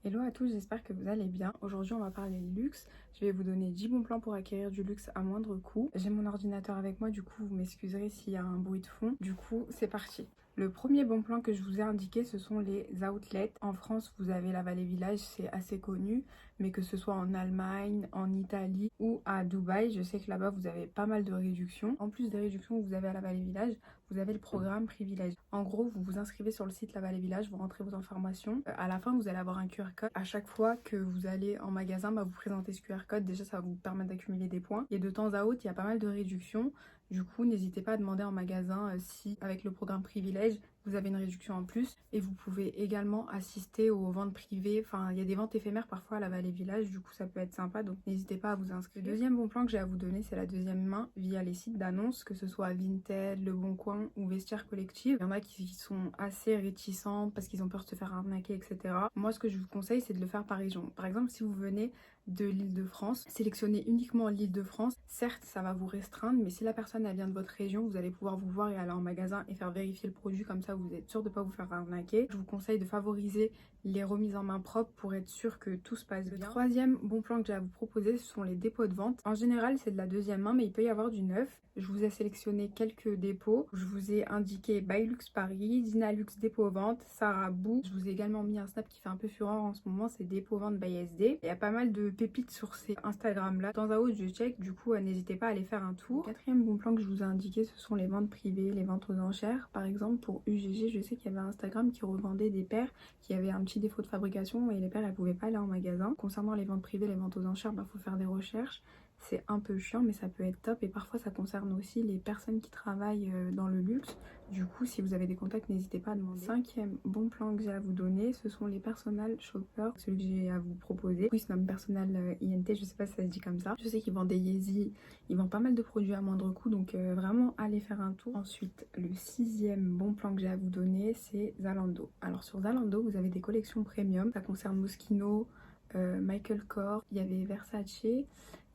Hello à tous, j'espère que vous allez bien. Aujourd'hui on va parler luxe. Je vais vous donner 10 bons plans pour acquérir du luxe à moindre coût. J'ai mon ordinateur avec moi, du coup vous m'excuserez s'il y a un bruit de fond. Du coup c'est parti. Le premier bon plan que je vous ai indiqué, ce sont les outlets. En France, vous avez la Vallée Village, c'est assez connu, mais que ce soit en Allemagne, en Italie ou à Dubaï, je sais que là-bas, vous avez pas mal de réductions. En plus des réductions que vous avez à la Vallée Village, vous avez le programme Privilège. En gros, vous vous inscrivez sur le site La Vallée Village, vous rentrez vos informations. À la fin, vous allez avoir un QR code. À chaque fois que vous allez en magasin, vous présentez ce QR code. Déjà, ça va vous permettre d'accumuler des points. Et de temps à autre, il y a pas mal de réductions. Du coup, n'hésitez pas à demander en magasin si, avec le programme Privilège, vous avez une réduction en plus. Et vous pouvez également assister aux ventes privées. Enfin, il y a des ventes éphémères parfois à la Vallée Village. Du coup, ça peut être sympa. Donc, n'hésitez pas à vous inscrire. Le deuxième bon plan que j'ai à vous donner, c'est la deuxième main via les sites d'annonces, que ce soit Vinted, Le Bon Coin ou Vestiaire Collective. Il y en a qui sont assez réticents parce qu'ils ont peur de se faire arnaquer, etc. Moi, ce que je vous conseille, c'est de le faire par région. Par exemple, si vous venez de l'Île-de-France, sélectionnez uniquement l'Île-de-France. Certes, ça va vous restreindre, mais si la personne elle vient de votre région, vous allez pouvoir vous voir et aller en magasin et faire vérifier le produit, comme ça vous êtes sûr de ne pas vous faire arnaquer. Je vous conseille de favoriser les remises en main propre pour être sûr que tout se passe bien. Le troisième bon plan que j'ai à vous proposer, ce sont les dépôts de vente. En général, c'est de la deuxième main, mais il peut y avoir du neuf. Je vous ai sélectionné quelques dépôts. Je vous ai indiqué Bailux Paris, Dinalux dépôt vente, Sarah Bou. Je vous ai également mis un snap qui fait un peu fureur en ce moment, c'est dépôt vente by SD. Il y a pas mal de pépites sur ces Instagram là. De temps à autre, je check, du coup, n'hésitez pas à aller faire un tour. Le quatrième bon plan que je vous ai indiqué, ce sont les ventes privées, les ventes aux enchères. Par exemple, pour UGG, je sais qu'il y avait Instagram qui revendait des paires qui avaient un petit défaut de fabrication et les paires, elles pouvaient pas aller en magasin. Concernant les ventes privées, les ventes aux enchères, faut faire des recherches. C'est un peu chiant, mais ça peut être top. Et parfois, ça concerne aussi les personnes qui travaillent dans le luxe. Du coup, si vous avez des contacts, n'hésitez pas à demander. Cinquième bon plan que j'ai à vous donner, ce sont les personal shoppers. Celui que j'ai à vous proposer. Oui, c'est même personal INT, je sais pas si ça se dit comme ça. Je sais qu'ils vendent des Yeezy, ils vendent pas mal de produits à moindre coût. Donc vraiment, allez faire un tour. Ensuite, le sixième bon plan que j'ai à vous donner, c'est Zalando. Alors sur Zalando, vous avez des collections premium. Ça concerne Moschino, Michael Kors, il y avait Versace,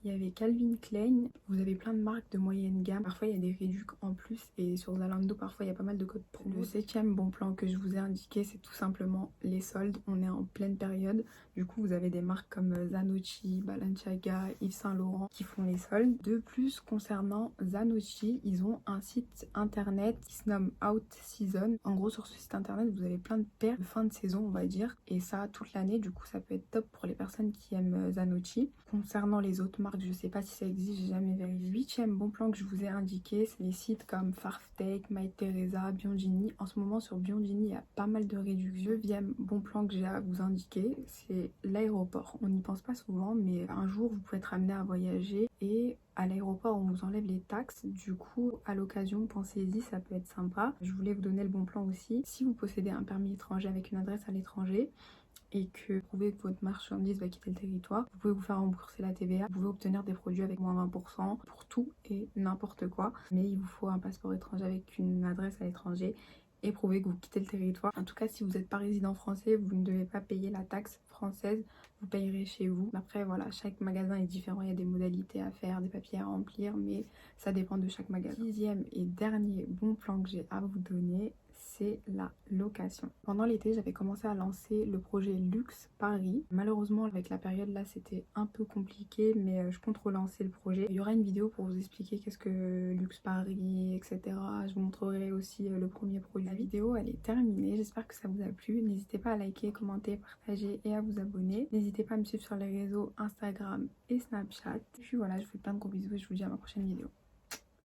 il y avait Calvin Klein. Vous avez plein de marques de moyenne gamme. Parfois, il y a des réducs en plus. Et sur Zalando, parfois, il y a pas mal de codes promo. Le septième bon plan que je vous ai indiqué, c'est tout simplement les soldes. On est en pleine période. Du coup, vous avez des marques comme Zanocci, Balenciaga, Yves Saint Laurent qui font les soldes. De plus, concernant Zanocci, ils ont un site internet qui se nomme Out Season. En gros, sur ce site internet, vous avez plein de paires de fin de saison, on va dire. Et ça, toute l'année. Du coup, ça peut être top pour les personnes qui aiment Zanocci. Concernant les autres marques, je sais pas si ça existe, j'ai jamais vérifié. Huitième bon plan que je vous ai indiqué, c'est les sites comme Farftech, MyTheresa, Biongini. En ce moment sur Biongini, il y a pas mal de réductions. Neuvième bon plan que j'ai à vous indiquer, c'est l'aéroport. On n'y pense pas souvent, mais un jour vous pouvez être amené à voyager et à l'aéroport on vous enlève les taxes. Du coup, à l'occasion, pensez-y, ça peut être sympa. Je voulais vous donner le bon plan aussi. Si vous possédez un permis étranger avec une adresse à l'étranger, et que vous prouvez que votre marchandise va quitter le territoire, vous pouvez vous faire rembourser la TVA, vous pouvez obtenir des produits avec moins 20% pour tout et n'importe quoi, mais il vous faut un passeport étranger avec une adresse à l'étranger et prouver que vous quittez le territoire. En tout cas, si vous n'êtes pas résident français, vous ne devez pas payer la taxe française, vous payerez chez vous. Après voilà, chaque magasin est différent, il y a des modalités à faire, des papiers à remplir, mais ça dépend de chaque magasin. Sixième et dernier bon plan que j'ai à vous donner, c'est la location. Pendant l'été, j'avais commencé à lancer le projet Luxe Paris. Malheureusement, avec la période là, c'était un peu compliqué, mais je compte relancer le projet. Il y aura une vidéo pour vous expliquer qu'est-ce que Luxe Paris, etc. Je vous montrerai aussi le premier produit. La vidéo, elle est terminée. J'espère que ça vous a plu. N'hésitez pas à liker, commenter, partager et à vous abonner. N'hésitez pas à me suivre sur les réseaux Instagram et Snapchat. Et puis voilà, je vous fais plein de gros bisous et je vous dis à ma prochaine vidéo.